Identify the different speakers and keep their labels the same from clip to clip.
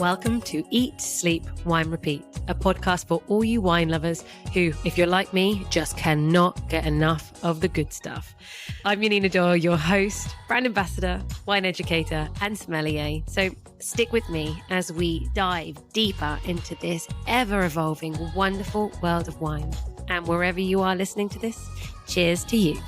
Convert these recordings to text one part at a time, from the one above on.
Speaker 1: Welcome to Eat, Sleep, Wine, Repeat, a podcast for all you wine lovers who, if you're like me, just cannot get enough of the good stuff. I'm Yanina Dore, your host, brand ambassador, wine educator, and sommelier. So stick with me as we dive deeper into this ever-evolving, wonderful world of wine. And wherever you are listening to this, cheers to you.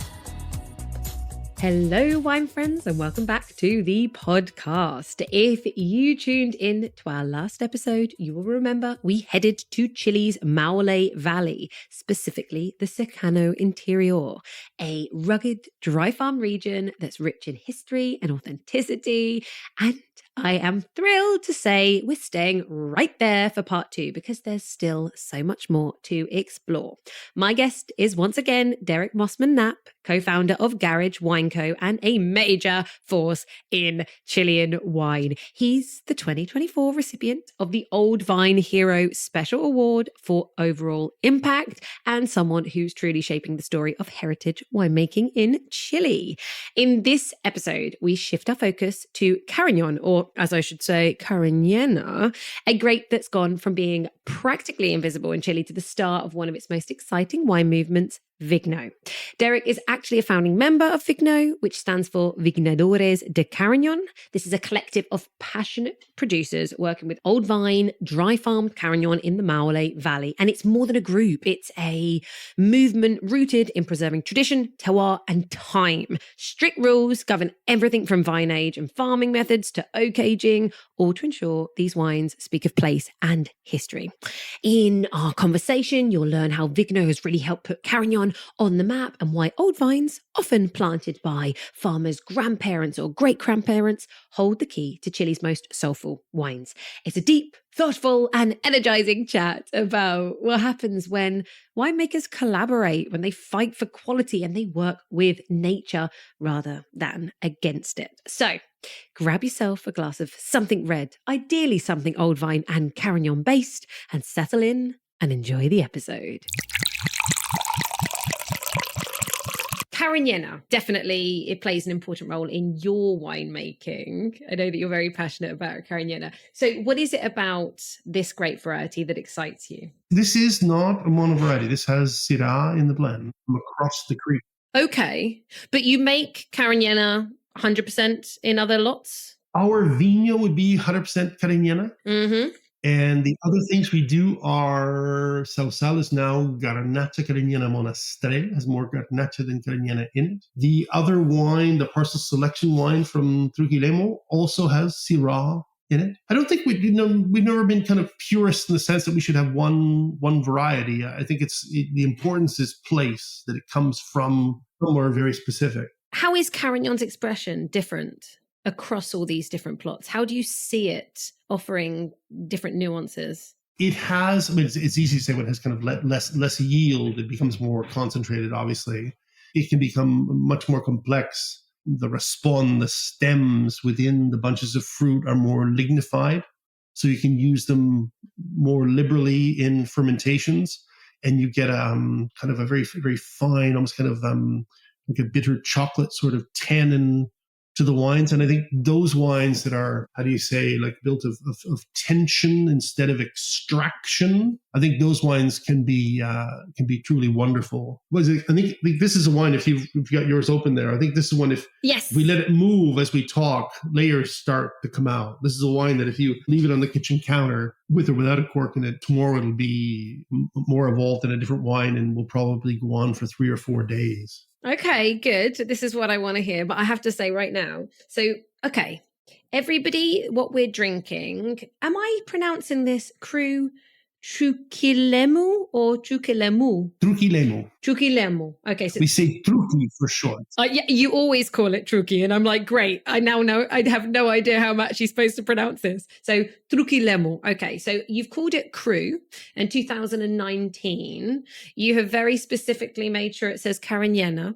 Speaker 1: Hello, wine friends, and welcome back to the podcast. If you tuned in to our last episode, you will remember we headed to Chile's Maule Valley, specifically the Cercano Interior, a rugged dry farm region that's rich in history and authenticity. And I am thrilled to say we're staying right there for part 2 because there's still so much more to explore. My guest is once again Derek Mossman Knapp, co-founder of Garage Wine Co. and a major force in Chilean wine. He's the 2024 recipient of the Old Vine Hero Special Award for overall impact and someone who's truly shaping the story of heritage winemaking in Chile. In this episode, we shift our focus to Carignan, or as I should say, Cariñena, a grape that's gone from being practically invisible in Chile to the start of one of its most exciting wine movements, VIGNO. Derek is actually a founding member of VIGNO, which stands for Vignadores de Carignan. This is a collective of passionate producers working with old vine, dry farmed Carignan in the Maule Valley. And it's more than a group. It's a movement rooted in preserving tradition, terroir, and time. Strict rules govern everything from vine age and farming methods to oak aging, all to ensure these wines speak of place and history. In our conversation, you'll learn how VIGNO has really helped put Carignan on the map and why old vines, often planted by farmers' grandparents or great-grandparents, hold the key to Chile's most soulful wines. It's a deep, thoughtful and energizing chat about what happens when winemakers collaborate, when they fight for quality and they work with nature rather than against it. So grab yourself a glass of something red, ideally something old vine and Carignan based, and settle in and enjoy the episode. Cariñena, definitely it plays an important role in your winemaking. I know that you're very passionate about Cariñena. So what is it about this grape variety that excites you?
Speaker 2: This is not a mono variety. This has Syrah in the blend from across the creek.
Speaker 1: Okay, but you make Cariñena 100% in other lots? Our
Speaker 2: VIGNO would be 100% Cariñena.
Speaker 1: Mm-hmm.
Speaker 2: And the other things we do are Sausal is now Garnacha Cariñena Monastrell, has more Garnacha than Cariñena in it. The other wine, the Parcel Selection wine from Trujillo, also has Syrah in it. I don't think we've never been kind of purists in the sense that we should have one variety. I think the importance is place, that it comes from somewhere very specific.
Speaker 1: How is Carignan's expression different across all these different plots? How do you see it offering different nuances?
Speaker 2: It has, it's easy to say when it has kind of less yield, it becomes more concentrated, obviously. It can become much more complex. The raspon, the stems within the bunches of fruit are more lignified. So you can use them more liberally in fermentations. And you get kind of a very, very fine, almost kind of like a bitter chocolate sort of tannin to the wines. And I think those wines that are, how do you say, like built of tension instead of extraction, I think those wines can be truly wonderful. I think this is a wine, if you've got yours open there, I think this is one, if we let it move as we talk, layers start to come out. This is a wine that if you leave it on the kitchen counter with or without a cork in it, tomorrow it'll be more evolved in a different wine and will probably go on for 3 or 4 days.
Speaker 1: Okay, good. This is what I want to hear. But I have to say right now. So, okay, everybody, what we're drinking, am I pronouncing this Cru Trujillo or Trujillo? Trujillo. Okay. So
Speaker 2: we say Truqui for short.
Speaker 1: Yeah, you always call it Truqui. And I'm like, great. I now know. I have no idea how much you're supposed to pronounce this. So Trujillo. Okay. So you've called it Cru in 2019. You have very specifically made sure it says Cariñena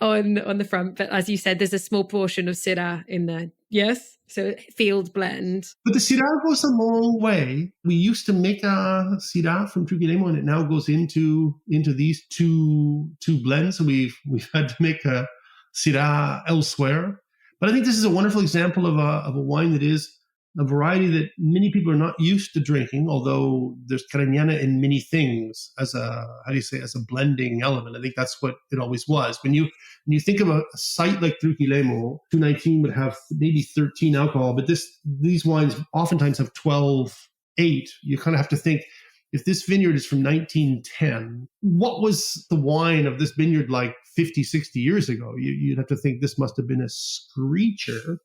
Speaker 1: on the front. But as you said, there's a small portion of Syrah in there. Yes? So field blend.
Speaker 2: But the Syrah goes a long way. We used to make a Syrah from Trujillo, and it now goes into these two blends. So we've had to make a Syrah elsewhere. But I think this is a wonderful example of a wine that is a variety that many people are not used to drinking, although there's Cariñena in many things as as a blending element. I think that's what it always was. When you think of a site like Trujillo, 219 would have maybe 13 alcohol, but these wines oftentimes have 12.8. You kind of have to think, if this vineyard is from 1910, what was the wine of this vineyard like 50, 60 years ago? You'd have to think this must have been a screecher.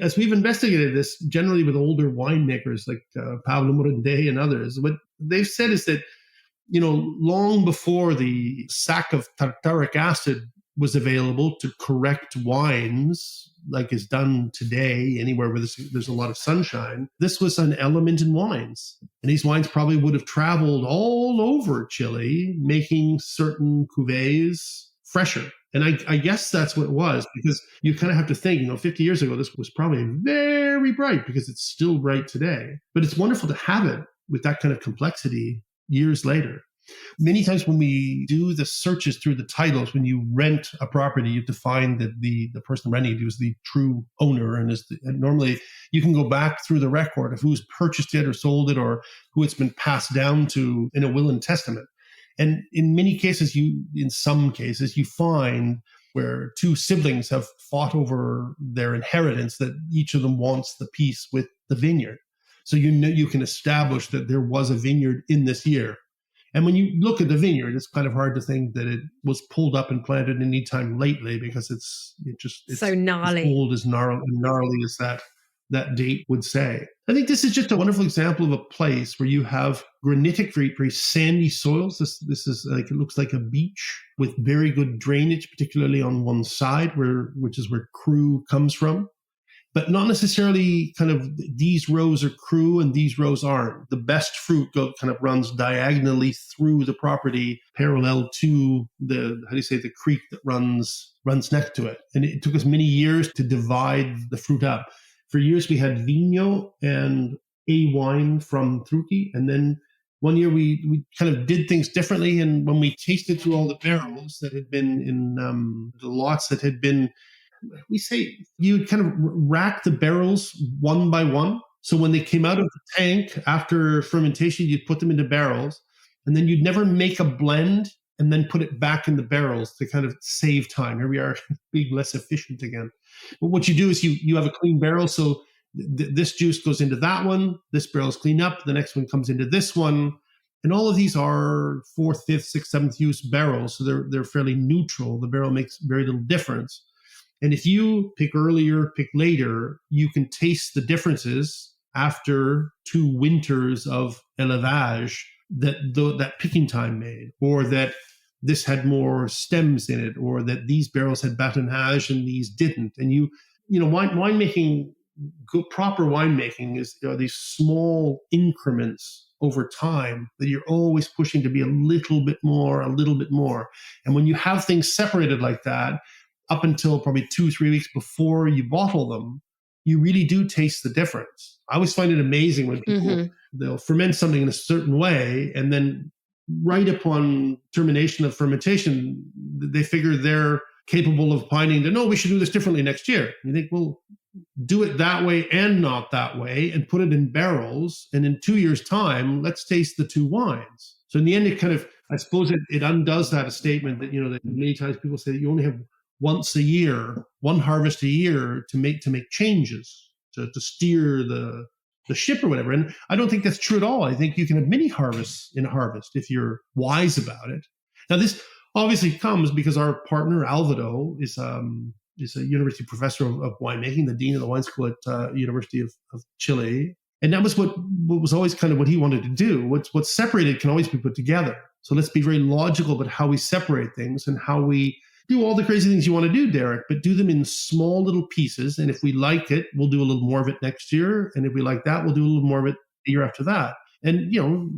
Speaker 2: As we've investigated this, generally with older winemakers like Pablo Morandé and others, what they've said is that, long before the sac of tartaric acid was available to correct wines, like is done today anywhere where there's a lot of sunshine, this was an element in wines. And these wines probably would have traveled all over Chile, making certain cuvées fresher. And I guess that's what it was, because you kind of have to think, 50 years ago, this was probably very bright, because it's still bright today. But it's wonderful to have it with that kind of complexity years later. Many times when we do the searches through the titles, when you rent a property, you have to find that the person renting it is the true owner. And normally you can go back through the record of who's purchased it or sold it, or who it's been passed down to in a will and testament. And in many cases, in some cases, you find where two siblings have fought over their inheritance, that each of them wants the piece with the vineyard. So you can establish that there was a vineyard in this year. And when you look at the vineyard, it's kind of hard to think that it was pulled up and planted any time lately, because it's
Speaker 1: so gnarly,
Speaker 2: as old as gnarly as that date would say. I think this is just a wonderful example of a place where you have granitic, very, very sandy soils. This is it looks like a beach with very good drainage, particularly on one side, which is where cru comes from. But not necessarily kind of these rows are cru and these rows aren't. The best fruit kind of runs diagonally through the property, parallel to the creek that runs next to it. And it took us many years to divide the fruit up. For years, we had VIGNO and a wine from Trujillo. And then one year we kind of did things differently. And when we tasted through all the barrels that had been in the lots that had been, we say you'd kind of rack the barrels one by one. So when they came out of the tank after fermentation, you'd put them into barrels, and then you'd never make a blend and then put it back in the barrels to kind of save time. Here we are being less efficient again. But what you do is you have a clean barrel. So this juice goes into that one. This barrel is cleaned up. The next one comes into this one. And all of these are 4th, 5th, 6th, 7th use barrels. So they're fairly neutral. The barrel makes very little difference. And if you pick earlier, pick later, you can taste the differences after 2 winters of élevage that picking time made, or that this had more stems in it, or that these barrels had batonnage and these didn't. And winemaking, proper winemaking is these small increments over time that you're always pushing to be a little bit more. And when you have things separated like that, up until probably 2-3 weeks before you bottle them, you really do taste the difference. I always find it amazing when people, they'll ferment something in a certain way, and then right upon termination of fermentation, they figure they're capable of opining that, no, we should do this differently next year. And you think, well, do it that way and not that way, and put it in barrels. And in 2 years' time, let's taste the 2 wines. So in the end, it kind of, I suppose it undoes that statement that, that many times people say that you only have once a year, one harvest a year to make changes, to steer the ship or whatever. And I don't think that's true at all. I think you can have many harvests in a harvest if you're wise about it. Now, this obviously comes because our partner, Alvaro, is a university professor of winemaking, the dean of the wine school at University of Chile. And that was what was always kind of what he wanted to do. What's separated can always be put together. So let's be very logical about how we separate things and how we do all the crazy things you want to do, Derek, but do them in small little pieces. And if we like it, we'll do a little more of it next year. And if we like that, we'll do a little more of it the year after that. And,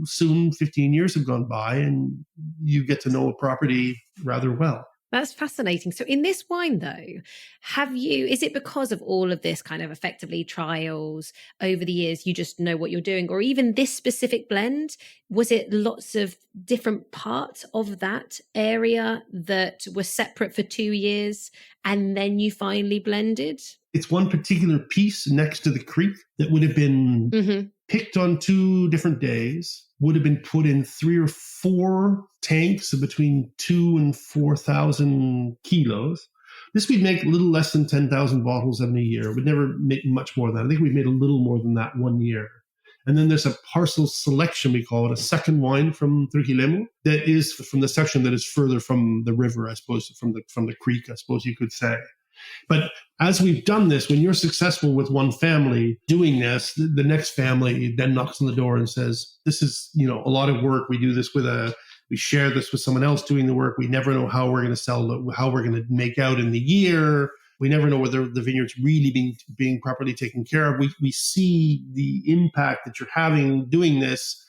Speaker 2: soon 15 years have gone by and you get to know a property rather well.
Speaker 1: That's fascinating. So in this wine, though, is it because of all of this kind of effectively trials over the years, you just know what you're doing? Or even this specific blend, was it lots of different parts of that area that were separate for 2 years and then you finally blended?
Speaker 2: It's one particular piece next to the creek that would have been picked on 2 different days, would have been put in 3 or 4 tanks of between 2 and 4,000 kilos. This we'd make a little less than 10,000 bottles in a year. We'd never make much more than that. I think we made a little more than that one year. And then there's a parcel selection, we call it, a second wine from Trujillo, that is from the section that is further from the river, I suppose, from the creek, I suppose you could say. But as we've done this, when you're successful with one family doing this, the next family then knocks on the door and says, this is, a lot of work. We do this we share this with someone else doing the work. We never know how we're going to sell it, how we're going to make out in the year. We never know whether the vineyard's really being properly taken care of. We see the impact that you're having doing this.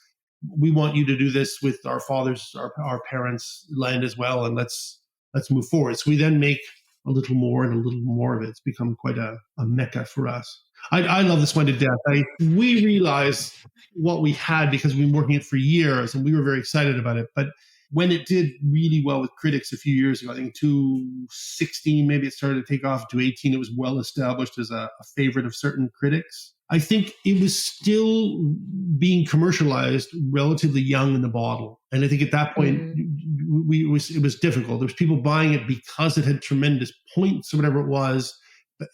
Speaker 2: We want you to do this with our fathers, our parents' land as well, and let's move forward. So we then make a little more and a little more of it. It's become quite a mecca for us. I love this wine to death. We realized what we had because we've been working it for years, and we were very excited about it. But when it did really well with critics a few years ago, I think 2016, maybe it started to take off. 2018, it was well established as a favorite of certain critics. I think it was still being commercialized relatively young in the bottle. And I think at that point, it was difficult. There was people buying it because it had tremendous points or whatever it was.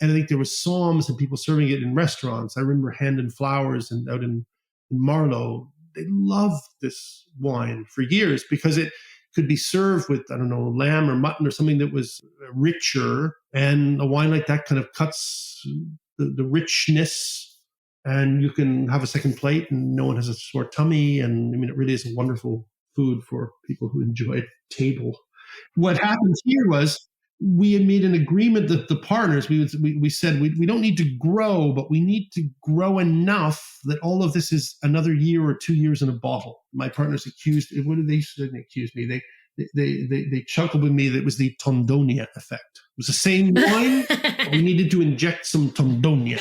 Speaker 2: And I think there was psalms and people serving it in restaurants. I remember Hand and Flowers and out in Marlow. They loved this wine for years because it could be served with, I don't know, lamb or mutton or something that was richer. And a wine like that kind of cuts the richness, and you can have a second plate and no one has a sore tummy. And I mean, it really is a wonderful food for people who enjoy table. What happened here was we had made an agreement that the partners, we said, we don't need to grow, but we need to grow enough that all of this is another year or 2 years in a bottle. My partners what did they accuse me? They chuckled with me that it was the Tondonia effect. It was the same wine, but we needed to inject some Tondonia.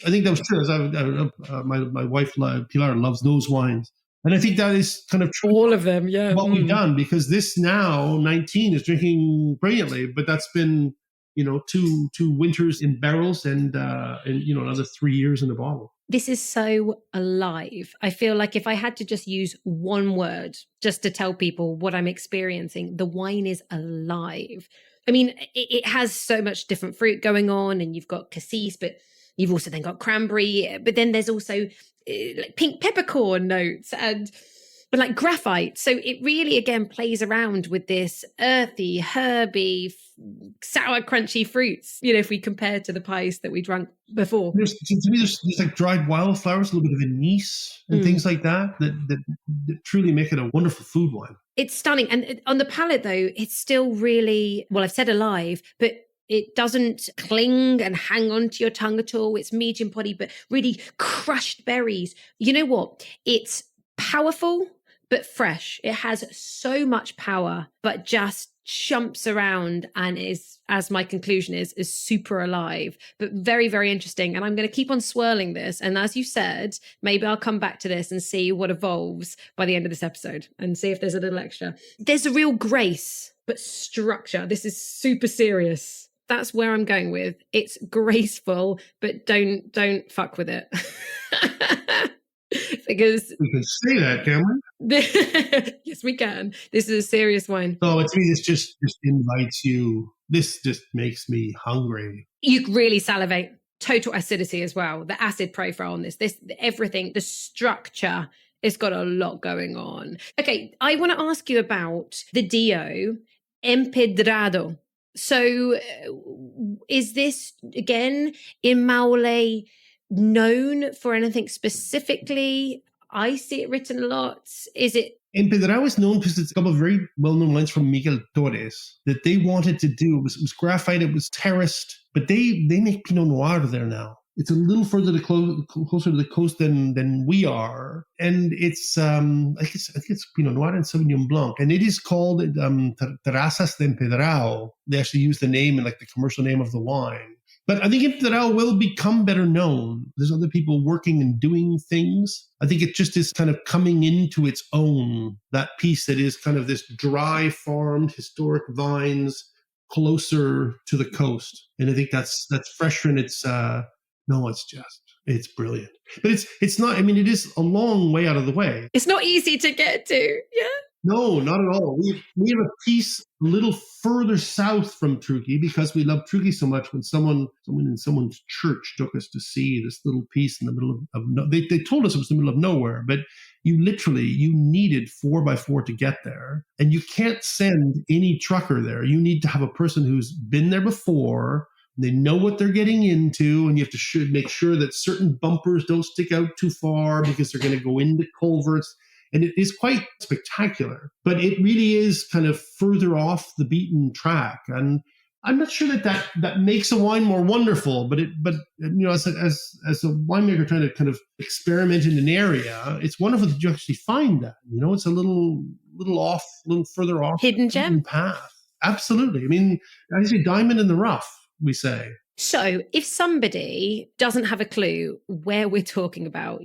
Speaker 2: I think that was true. My wife, Pilar, loves those wines. And I think that is kind of true.
Speaker 1: All of them, yeah.
Speaker 2: What we've done, because this now, 19, is drinking brilliantly, but that's been, two winters in barrels and another 3 years in a bottle.
Speaker 1: This is so alive. I feel like if I had to just use one word just to tell people what I'm experiencing, the wine is alive. I mean, it has so much different fruit going on, and you've got cassis, but you've also then got cranberry, but then there's also like pink peppercorn notes and like graphite. So it really, again, plays around with this earthy, herby, sour, crunchy fruits, if we compare to the pies that we drank before.
Speaker 2: To me, there's like dried wildflowers, a little bit of anise and things like that truly make it a wonderful food wine.
Speaker 1: It's stunning. And on the palate, though, it's still really, well, I've said alive, but it doesn't cling and hang on to your tongue at all. It's medium body, but really crushed berries. You know what? It's powerful, but fresh. It has so much power, but just jumps around and is, as my conclusion is super alive, but very, very interesting. And I'm going to keep on swirling this. And as you said, maybe I'll come back to this and see what evolves by the end of this episode and see if there's a little extra. There's a real grace, but structure. This is super serious. That's where I'm going with. It's graceful, but don't fuck with it. Because
Speaker 2: we can say that, can we?
Speaker 1: Yes, we can. This is a serious wine.
Speaker 2: Oh, to me, this just invites you. This just makes me hungry.
Speaker 1: You really salivate. Total acidity as well. The acid profile on this everything, the structure, it's got a lot going on. Okay, I want to ask you about the Dio Empedrado. So is this, again, in Maule, known for anything specifically? I see it written a lot. Is it?
Speaker 2: Empedrado is known because it's a couple of very well-known lines from Miguel Torres that they wanted to do. It was graphite, it was terraced, but they make Pinot Noir there now. It's a little further closer to the coast than we are. And it's, I think it's Pinot Noir and Sauvignon Blanc. And it is called Terrazas de Empedrado. They actually use the name and like the commercial name of the wine. But I think Empedrado will become better known. There's other people working and doing things. I think it just is kind of coming into its own, that piece that is kind of this dry farmed historic vines closer to the coast. And I think that's fresher, and it's brilliant. But it's not, I mean, it is a long way out of the way.
Speaker 1: It's not easy to get to. Yeah.
Speaker 2: No, not at all. We have a piece a little further south from Truckee, because we love Truckee so much. When someone in someone's church took us to see this little piece in the middle of they told us it was the middle of nowhere, but you needed 4x4 to get there, and you can't send any trucker there. You need to have a person who's been there before. They know what they're getting into, and you have to make sure that certain bumpers don't stick out too far, because they're going to go into culverts. And it is quite spectacular, but it really is kind of further off the beaten track. And I'm not sure that makes a wine more wonderful, but as a winemaker trying to kind of experiment in an area, it's wonderful that you actually find that. It's a little further off,
Speaker 1: hidden gem
Speaker 2: path. Absolutely. I mean, I say diamond in the rough, we say.
Speaker 1: So if somebody doesn't have a clue where we're talking about,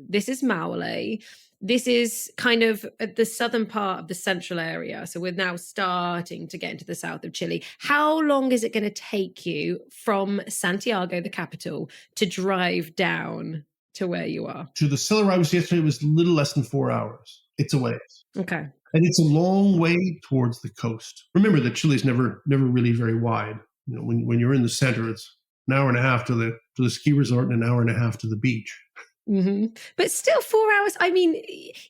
Speaker 1: this is Maule. This is kind of the southern part of the central area. So we're now starting to get into the south of Chile. How long is it going to take you from Santiago, the capital, to drive down to where you are?
Speaker 2: To the cellar I was yesterday, it was a little less than 4 hours. It's a ways.
Speaker 1: Okay.
Speaker 2: And it's a long way towards the coast. Remember that Chile's never really very wide. When you're in the center, it's an hour and a half to the ski resort and an hour and a half to the beach.
Speaker 1: Mm-hmm. But still 4 hours. I mean,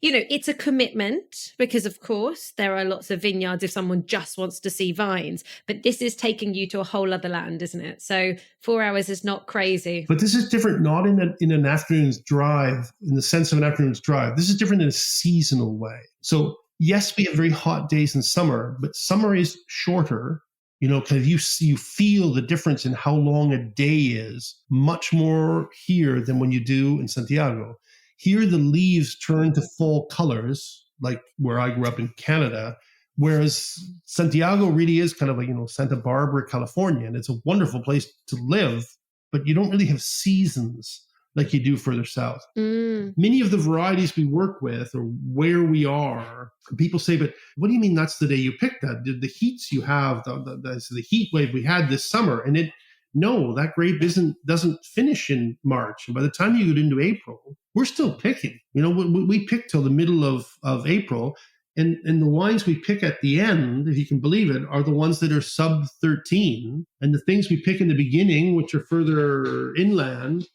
Speaker 1: it's a commitment, because of course there are lots of vineyards if someone just wants to see vines, but this is taking you to a whole other land, isn't it? So 4 hours is not crazy.
Speaker 2: But this is different, not in an afternoon's drive, in the sense of an afternoon's drive. This is different in a seasonal way. So yes, we have very hot days in summer, but summer is shorter. Kind of you feel the difference in how long a day is much more here than when you do in Santiago. Here, the leaves turn to fall colors, like where I grew up in Canada, whereas Santiago really is kind of like, Santa Barbara, California, and it's a wonderful place to live, but you don't really have seasons like you do further south. Many of the varieties we work with, or where we are, people say, but what do you mean that's the day you picked that? The heats you have, the heat wave we had this summer, and that grape doesn't finish in March. And by the time you get into April, we're still picking. We pick till the middle of April. And the wines we pick at the end, if you can believe it, are the ones that are sub 13. And the things we pick in the beginning, which are further inland,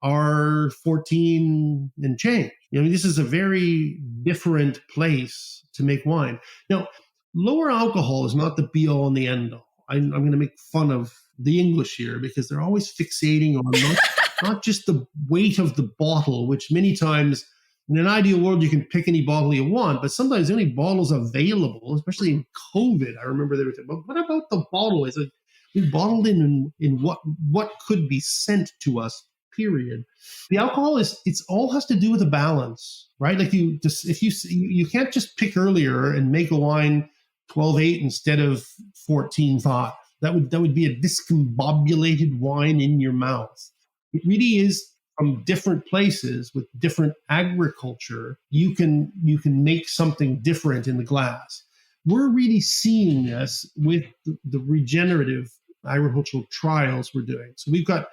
Speaker 2: are 14 and change. This is a very different place to make wine. Now, lower alcohol is not the be all and the end all. I'm going to make fun of the English here, because they're always fixating on not just the weight of the bottle, which many times in an ideal world you can pick any bottle you want, but sometimes the only bottles available, especially in COVID, I remember they were saying, well, what about the bottle? Is it we bottled in what could be sent to us? Period. The alcohol it's all has to do with a balance, right? Like you can't just pick earlier and make a wine 12.8 instead of 14.5. That would be a discombobulated wine in your mouth. It really is from different places with different agriculture. You can make something different in the glass. We're really seeing this with the regenerative agricultural trials we're doing. So we've got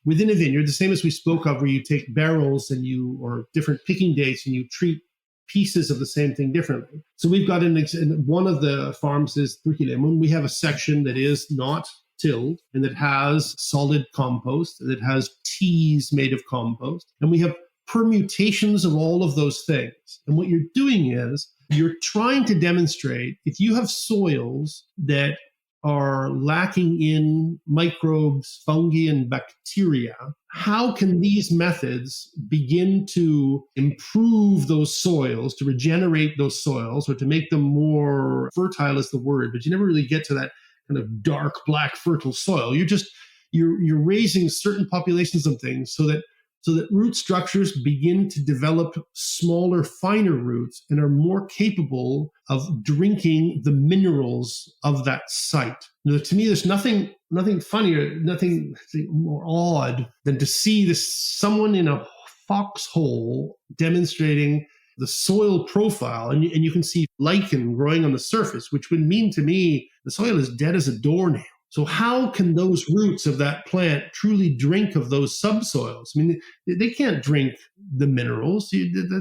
Speaker 2: within a vineyard, the same as we spoke of, where you take barrels or different picking dates and you treat pieces of the same thing differently. So we've got one of the farms is Cariñena. We have a section that is not tilled and that has solid compost, that has teas made of compost. And we have permutations of all of those things. And what you're doing is you're trying to demonstrate, if you have soils that are lacking in microbes, fungi, and bacteria, how can these methods begin to improve those soils, to regenerate those soils, or to make them more fertile is the word, but you never really get to that kind of dark, black, fertile soil. You're raising certain populations of things so that root structures begin to develop smaller, finer roots and are more capable of drinking the minerals of that site. Now, to me, there's nothing funnier, nothing more odd than to see someone in a foxhole demonstrating the soil profile, and you can see lichen growing on the surface, which would mean to me the soil is dead as a doornail. So how can those roots of that plant truly drink of those subsoils? I mean, they can't drink the minerals.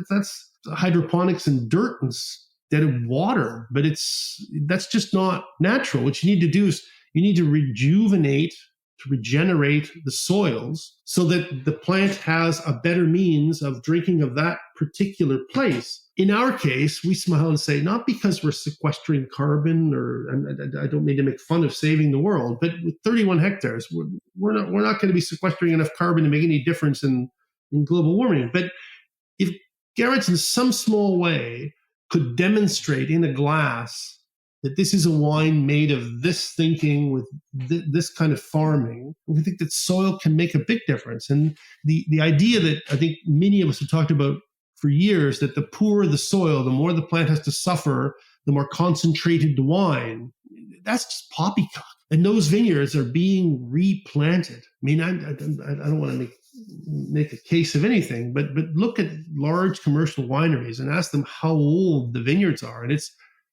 Speaker 2: That's hydroponics and dirt instead of water, but that's just not natural. What you need to do is you need to regenerate the soils so that the plant has a better means of drinking of that particular place. In our case, we smile and say, not because we're sequestering carbon, and I don't mean to make fun of saving the world, but with 31 hectares, we're not going to be sequestering enough carbon to make any difference in global warming. But if Garrett's in some small way could demonstrate in a glass that this is a wine made of this thinking with this kind of farming, we think that soil can make a big difference. And the idea that I think many of us have talked about for years, that the poorer the soil, the more the plant has to suffer, the more concentrated the wine, that's just poppycock. And those vineyards are being replanted. I mean, I don't want to make a case of anything, but look at large commercial wineries and ask them how old the vineyards are. And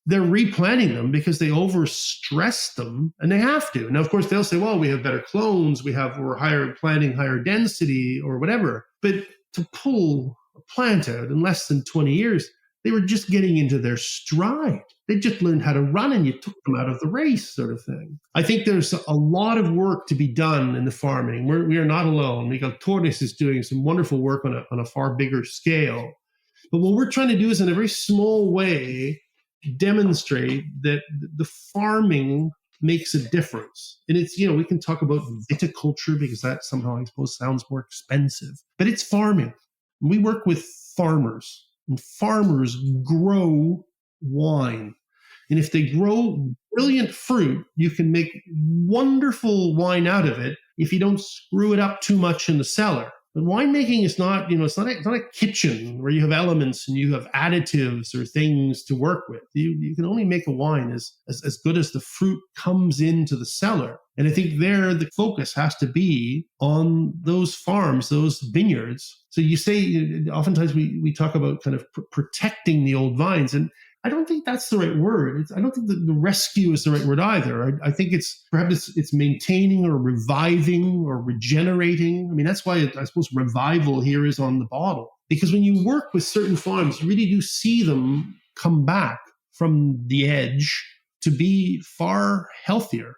Speaker 2: they're replanting them because they overstress them, and they have to. Now, of course, they'll say, well, we have better clones, we're planting higher density or whatever. But to pull a plant out in less than 20 years, they were just getting into their stride. They just learned how to run and you took them out of the race, sort of thing. I think there's a lot of work to be done in the farming. We are not alone. Miguel Torres is doing some wonderful work on a far bigger scale. But what we're trying to do is, in a very small way, demonstrate that the farming makes a difference. And it's, we can talk about viticulture because that somehow, I suppose, sounds more expensive, but it's farming. We work with farmers, and farmers grow wine. And if they grow brilliant fruit, you can make wonderful wine out of it if you don't screw it up too much in the cellar. But winemaking is not, it's not a kitchen where you have elements and you have additives or things to work with. You can only make a wine as good as the fruit comes into the cellar. And I think there the focus has to be on those farms, those vineyards. So you say, oftentimes we talk about kind of protecting the old vines, and I don't think that's the right word. I don't think the rescue is the right word either. I think perhaps it's maintaining or reviving or regenerating. I mean, that's why I suppose revival here is on the bottle. Because when you work with certain farms, you really do see them come back from the edge to be far healthier.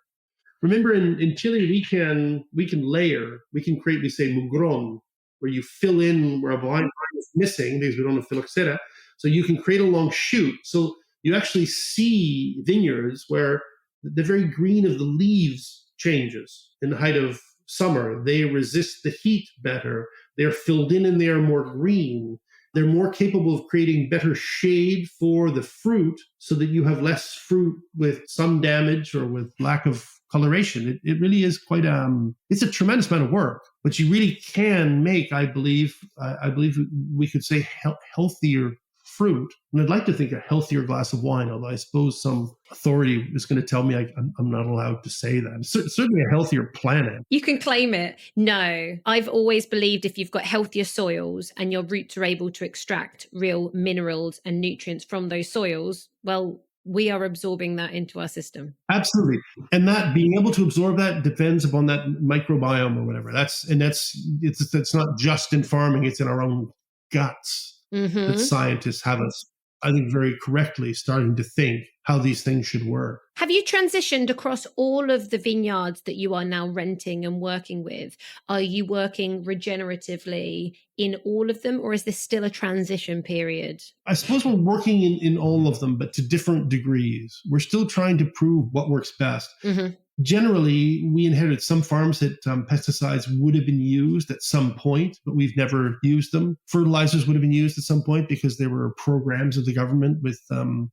Speaker 2: Remember, in Chile, we can layer, we can create, we say, mugron, where you fill in where a vine is missing because we don't have phylloxera. So you can create a long shoot. So you actually see vineyards where the very green of the leaves changes in the height of summer. They resist the heat better. They're filled in and they are more green. They're more capable of creating better shade for the fruit so that you have less fruit with sun damage or with lack of coloration. It really is quite it's a tremendous amount of work, but you really can make, I believe we could say healthier fruit. And I'd like to think a healthier glass of wine, although I suppose some authority is going to tell me I'm not allowed to say that. Certainly a healthier planet.
Speaker 1: You can claim it. No, I've always believed if you've got healthier soils and your roots are able to extract real minerals and nutrients from those soils, well, we are absorbing that into our system.
Speaker 2: Absolutely. And that being able to absorb that depends upon that microbiome or whatever. That's not just in farming, it's in our own guts. Mm-hmm. That scientists have us, I think, very correctly starting to think how these things should work.
Speaker 1: Have you transitioned across all of the vineyards that you are now renting and working with? Are you working regeneratively in all of them, or is this still a transition period?
Speaker 2: I suppose we're working in all of them, but to different degrees. We're still trying to prove what works best. Mm-hmm. Generally, we inherited some farms that pesticides would have been used at some point, but we've never used them. Fertilizers would have been used at some point because there were programs of the government with kind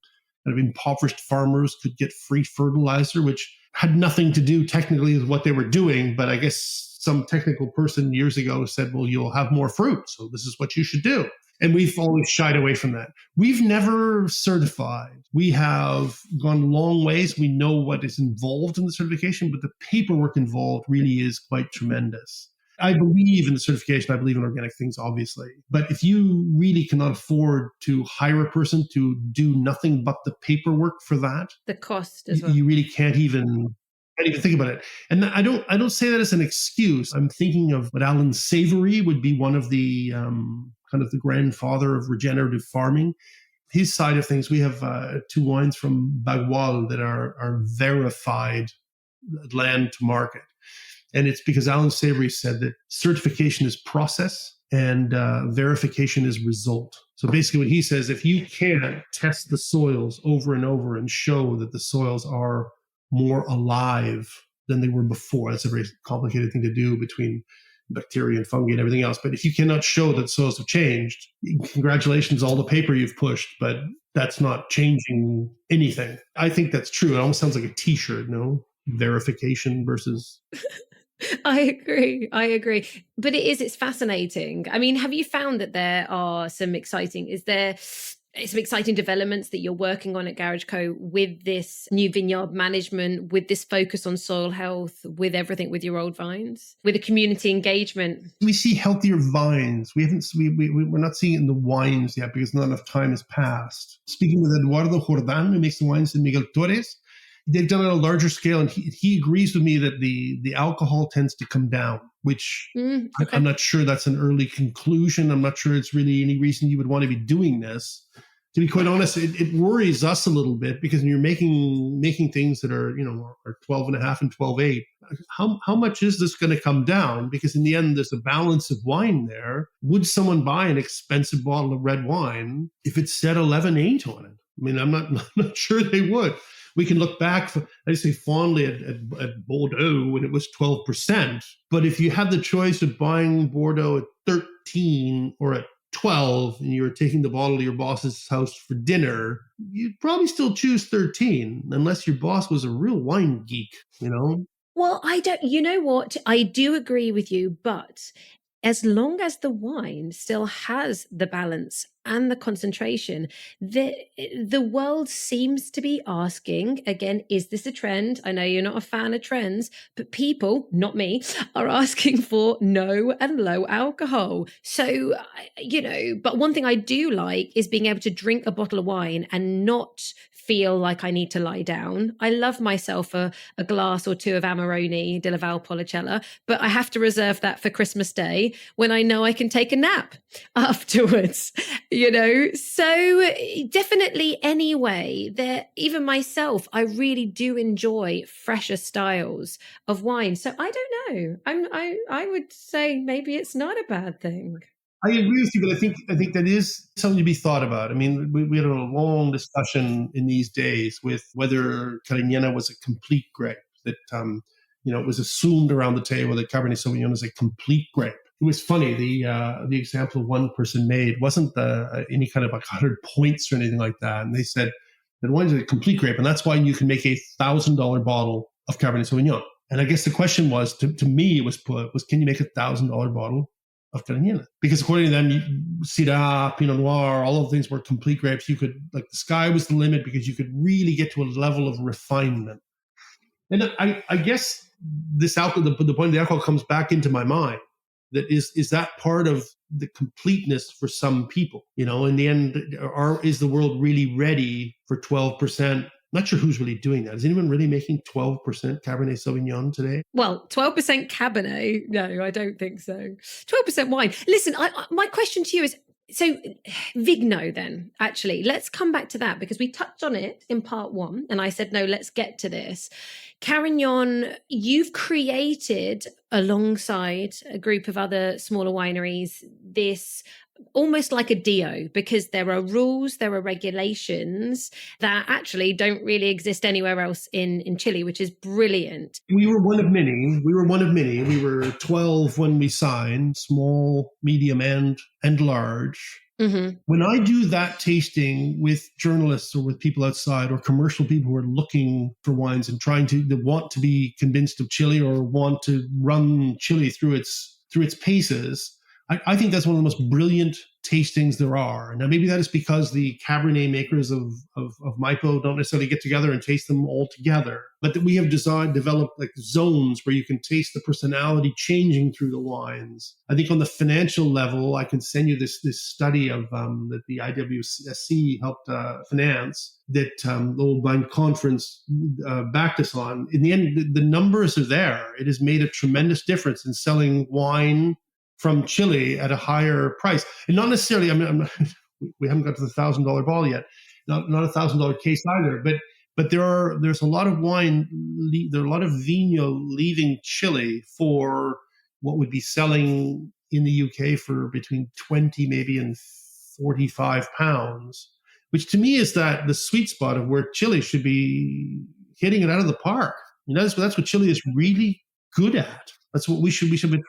Speaker 2: of impoverished farmers could get free fertilizer, which had nothing to do technically with what they were doing. But I guess some technical person years ago said, well, you'll have more fruit, so this is what you should do. And we've always shied away from that. We've never certified. We have gone long ways. We know what is involved in the certification, but the paperwork involved really is quite tremendous. I believe in the certification. I believe in organic things, obviously. But if you really cannot afford to hire a person to do nothing but the paperwork for that,
Speaker 1: the cost as well,
Speaker 2: you really can't even think about it. And I don't say that as an excuse. I'm thinking of what Alan Savory would be one of the kind of the grandfather of regenerative farming. His side of things, we have 2 wines from Maule that are verified land to market. And it's because Alan Savory said that certification is process and verification is result. So basically what he says, if you can't test the soils over and over and show that the soils are more alive than they were before, that's a very complicated thing to do between bacteria and fungi and everything else. But if you cannot show that soils have changed, congratulations, all the paper you've pushed, but that's not changing anything. I think that's true. It almost sounds like a t-shirt, no? Verification versus...
Speaker 1: I agree. But it's fascinating. I mean, have you found that there are some exciting developments that you're working on at Garage Co with this new vineyard management, with this focus on soil health, with everything with your old vines, with the community engagement? We
Speaker 2: see healthier vines. We're not seeing it in the wines yet because not enough time has passed. Speaking with Eduardo Jordan, who makes the wines in Miguel Torres, they've done it on a larger scale, and he agrees with me that the alcohol tends to come down, which okay. I'm not sure that's an early conclusion. I'm not sure it's really any reason you would want to be doing this. To be quite honest, it worries us a little bit because when you're making things that are 12.5 and 12.8, how much is this going to come down? Because in the end, there's a balance of wine there. Would someone buy an expensive bottle of red wine if it said 11.8 on it? I mean, I'm not sure they would. We can look back, I say fondly, at Bordeaux when it was 12%. But if you had the choice of buying Bordeaux at 13 or at 12 and you were taking the bottle to your boss's house for dinner, you'd probably still choose 13 unless your boss was a real wine geek,
Speaker 1: Well, you know what? I do agree with you, but as long as the wine still has the balance and the concentration, the world seems to be asking, again, is this a trend? I know you're not a fan of trends, but people, not me, are asking for no and low alcohol. So, but one thing I do like is being able to drink a bottle of wine and not feel like I need to lie down. I love myself a glass or 2 of Amarone de la Valpolicella, but I have to reserve that for Christmas Day when I know I can take a nap afterwards, So definitely anyway, even myself, I really do enjoy fresher styles of wine. So I don't know. I would say maybe it's not a bad thing.
Speaker 2: I agree with you, but I think that is something to be thought about. I mean, we had a long discussion in these days with whether Cariñena was a complete grape, that, it was assumed around the table that Cabernet Sauvignon is a complete grape. It was funny, the example one person made wasn't any kind of 100 points or anything like that. And they said that wine's a complete grape, and that's why you can make $1,000 bottle of Cabernet Sauvignon. And I guess the question was, to me, it was can you make $1,000 bottle of Cariñena? Because according to them, Syrah, Pinot Noir, all of things were complete grapes. You could, the sky was the limit because you could really get to a level of refinement. And I guess this alcohol, the point of the alcohol comes back into my mind. That is that part of the completeness for some people? In the end, is the world really ready for 12%? Not sure who's really doing that. Is anyone really making 12% Cabernet Sauvignon today?
Speaker 1: Well, 12% Cabernet? No, I don't think so. 12% wine. Listen, my question to you is, so VIGNO then, actually, let's come back to that because we touched on it in part 1 and I said, no, let's get to this. Carignan, you've created alongside a group of other smaller wineries, this almost like a DO, because there are rules, there are regulations that actually don't really exist anywhere else in Chile, which is brilliant.
Speaker 2: We were one of many. We were 12 when we signed, small, medium, and large. Mm-hmm. When I do that tasting with journalists or with people outside or commercial people who are looking for wines and that want to be convinced of Chile or want to run Chile through its paces, I think that's one of the most brilliant tastings there are. Now, maybe that is because the Cabernet makers of Maipo don't necessarily get together and taste them all together, but that we have developed like zones where you can taste the personality changing through the wines. I think on the financial level, I can send you this study of that the IWSC helped finance, that the Old Wine Conference backed us on. In the end, the numbers are there. It has made a tremendous difference in selling wine from Chile at a higher price. And not necessarily, I mean, we haven't got to the $1,000 bottle yet, not $1,000 case either, but there's a lot of wine, there are a lot of vino leaving Chile for what would be selling in the UK for between 20 maybe and 45 pounds, which to me is that the sweet spot of where Chile should be hitting it out of the park. You know, that's what Chile is really good at. That's what we should be an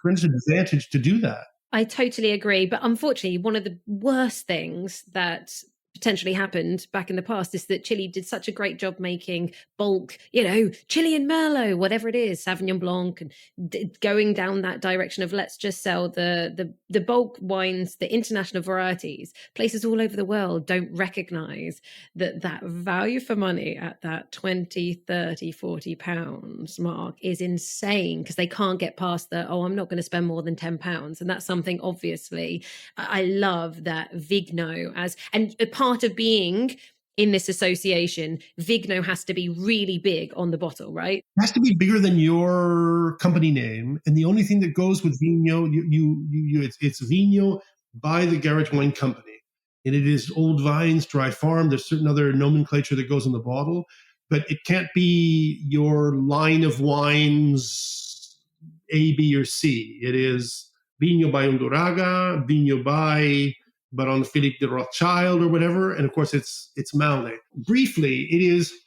Speaker 2: advantage to do that.
Speaker 1: I totally agree. But unfortunately, one of the worst things that potentially happened back in the past is that Chile did such a great job making bulk, Chilean Merlot, whatever it is, Sauvignon Blanc, and going down that direction of let's just sell the bulk wines, the international varieties. Places all over the world don't recognize that value for money at that 20, 30, 40 pounds mark is insane, because they can't get past I'm not going to spend more than 10 pounds. And that's something, obviously, I love that VIGNO and part of being in this association, VIGNO has to be really big on the bottle, right?
Speaker 2: It has to be bigger than your company name. And the only thing that goes with VIGNO, it's VIGNO by the Garage Wine Company. And it is old vines, dry farm. There's certain other nomenclature that goes in the bottle, but it can't be your line of wines A, B, or C. It is VIGNO by Unduraga, VIGNO by Baron Philippe de Rothschild or whatever. And of course, it's Maule. Briefly,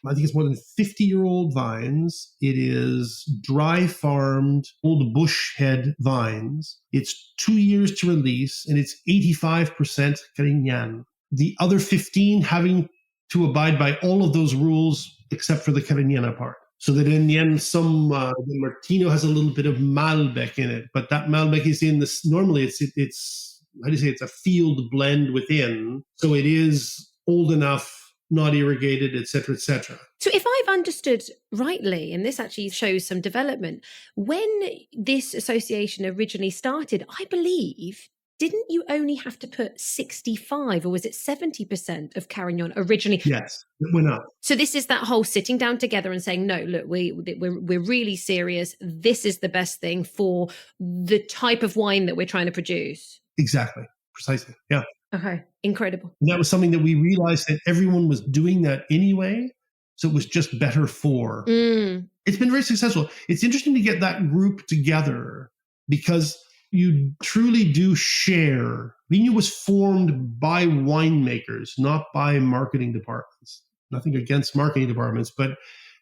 Speaker 2: I think it's more than 50-year-old vines. It is dry farmed, old bush head vines. It's 2 years to release, and it's 85% Carignan. The other 15 having to abide by all of those rules except for the Cariñena part. So that in the end, the Martino has a little bit of Malbec in it, but that Malbec is in this. Normally, it's how do you say, it's a field blend within. So it is old enough, not irrigated, et cetera, et cetera.
Speaker 1: So if I've understood rightly, and this actually shows some development, when this association originally started, I believe, didn't you only have to put 65 or was it 70% of Carignan originally?
Speaker 2: Yes, it went up.
Speaker 1: So this is that whole sitting down together and saying, no, look, we're really serious. This is the best thing for the type of wine that we're trying to produce.
Speaker 2: Exactly. Precisely. Yeah.
Speaker 1: Okay. Incredible.
Speaker 2: And that was something that we realized that everyone was doing that anyway. So it was just better for. It's been very successful. It's interesting to get that group together because you truly do share. VIGNO was formed by winemakers, not by marketing departments. Nothing against marketing departments, but it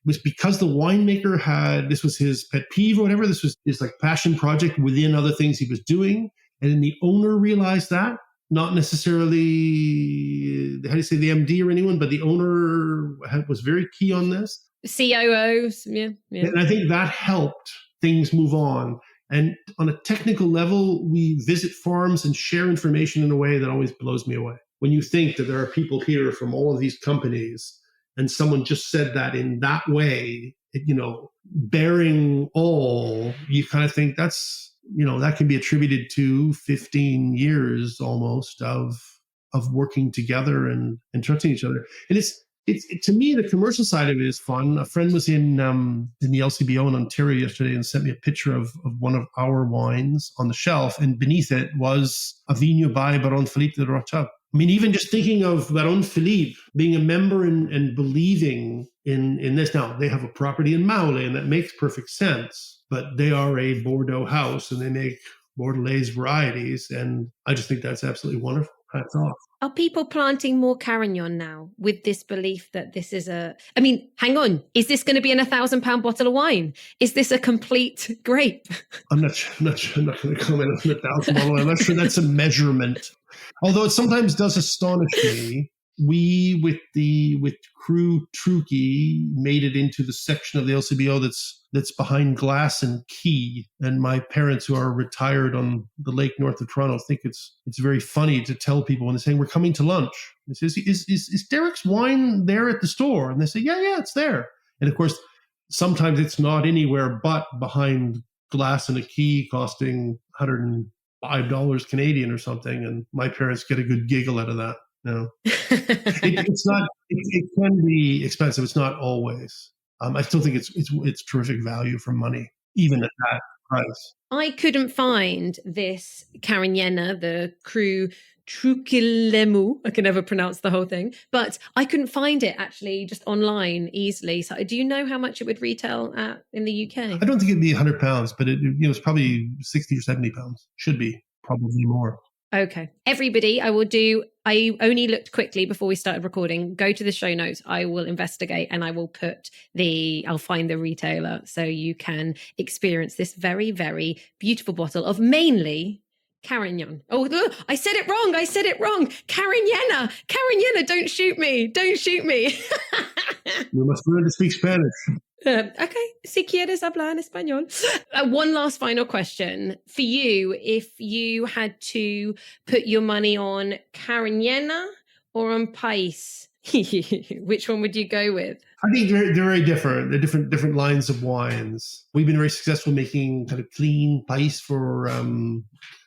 Speaker 2: was because the winemaker this was his pet peeve or whatever. This was his like passion project within other things he was doing. And then the owner realized that, not necessarily, how do you say, the MD or anyone, but the owner was very key on this.
Speaker 1: COOs, yeah.
Speaker 2: And I think that helped things move on. And on a technical level, we visit farms and share information in a way that always blows me away. When you think that there are people here from all of these companies, and someone just said that in that way, bearing all, you kind of think that's, that can be attributed to 15 years almost of working together and trusting each other. And it's to me, the commercial side of it is fun. A friend was in the LCBO in Ontario yesterday and sent me a picture of one of our wines on the shelf, and beneath it was a VIGNO by Baron Philippe de Rothschild. I mean, even just thinking of Baron Philippe being a member and believing in this. Now, they have a property in Maule, and that makes perfect sense. But they are a Bordeaux house, and they make Bordelaise varieties. And I just think that's absolutely wonderful. Hats off.
Speaker 1: Are people planting more Carignan now with this belief that this is hang on, is this going to be in £1,000 bottle of wine? Is this a complete grape? I'm not
Speaker 2: going to comment on the 1,000 bottle. I'm not sure that's a measurement. Although it sometimes does astonish me we with Cru Trucchi made it into the section of the LCBO that's behind Glass and Key. And my parents, who are retired on the lake north of Toronto, think it's very funny to tell people when they're saying we're coming to lunch. It says, is Derek's wine there at the store? And they say, yeah, it's there. And of course, sometimes it's not anywhere but behind Glass and a Key, costing $105 Canadian or something. And my parents get a good giggle out of that. No, it's not. It can be expensive. It's not always. I still think it's terrific value for money, even at that price.
Speaker 1: I couldn't find this Cariñena, the Cru Truquilemu. I can never pronounce the whole thing, but I couldn't find it actually just online easily. So, do you know how much it would retail at in the UK?
Speaker 2: I don't think it'd be £100, but it's probably 60 or 70 pounds. Should be probably more.
Speaker 1: Okay. Everybody, I only looked quickly before we started recording. Go to the show notes. I will investigate and I will I'll find the retailer so you can experience this very, very beautiful bottle of mainly Carignan. Oh, I said it wrong. Cariñena. Don't shoot me.
Speaker 2: You must learn to speak Spanish.
Speaker 1: Okay, si quieres hablar en español. One last final question for you. If you had to put your money on Cariñena or on Pais, which one would you go with?
Speaker 2: I think they're very different. They're different lines of wines. We've been very successful making kind of clean Pais for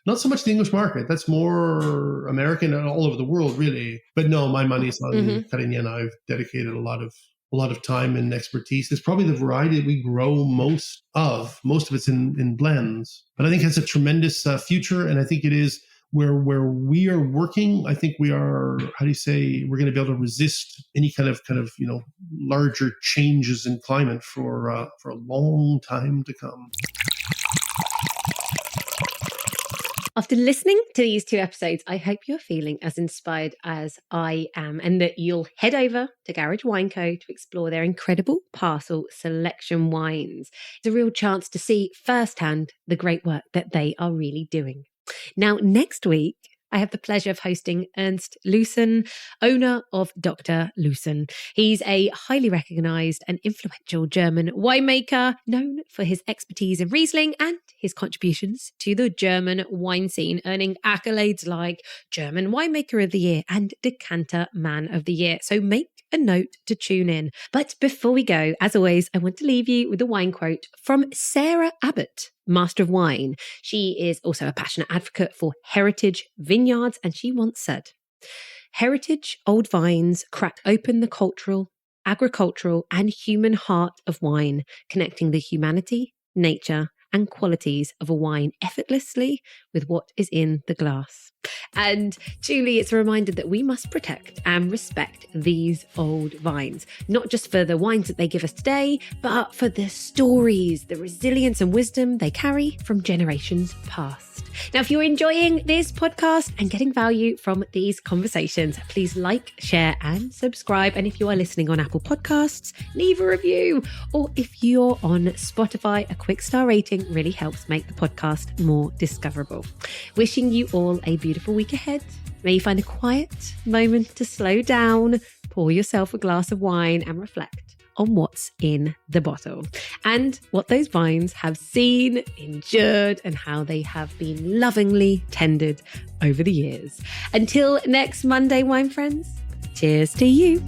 Speaker 2: not so much the English market. That's more American and all over the world, really. But no, my money's on Cariñena. I've dedicated a lot of time and expertise. It's probably the variety that we grow most of. Most of it's in blends. But I think it has a tremendous future, and I think it is where we are working. I think we are, we're going to be able to resist any kind of larger changes in climate for a long time to come.
Speaker 1: After listening to these 2 episodes, I hope you're feeling as inspired as I am, and that you'll head over to Garage Wine Co. to explore their incredible parcel selection wines. It's a real chance to see firsthand the great work that they are really doing. Now, next week, I have the pleasure of hosting Ernst Lucen, owner of Dr. Lucen. He's a highly recognized and influential German winemaker, known for his expertise in Riesling and his contributions to the German wine scene, earning accolades like German Winemaker of the Year and Decanter Man of the Year. So make a note to tune in. But before we go, as always, I want to leave you with a wine quote from Sarah Abbott, Master of Wine. She is also a passionate advocate for heritage vineyards, and she once said, "Heritage old vines crack open the cultural, agricultural, and human heart of wine, connecting the humanity, nature, and qualities of a wine effortlessly with what is in the glass." And Julie, it's a reminder that we must protect and respect these old vines, not just for the wines that they give us today, but for the stories, the resilience and wisdom they carry from generations past. Now, if you're enjoying this podcast and getting value from these conversations, please like, share, and subscribe. And if you are listening on Apple Podcasts, leave a review. Or if you're on Spotify, a quick star rating really helps make the podcast more discoverable. Wishing you all a beautiful week ahead. May you find a quiet moment to slow down, pour yourself a glass of wine, and reflect on what's in the bottle and what those vines have seen, endured, and how they have been lovingly tended over the years. Until next Monday, wine friends, cheers to you.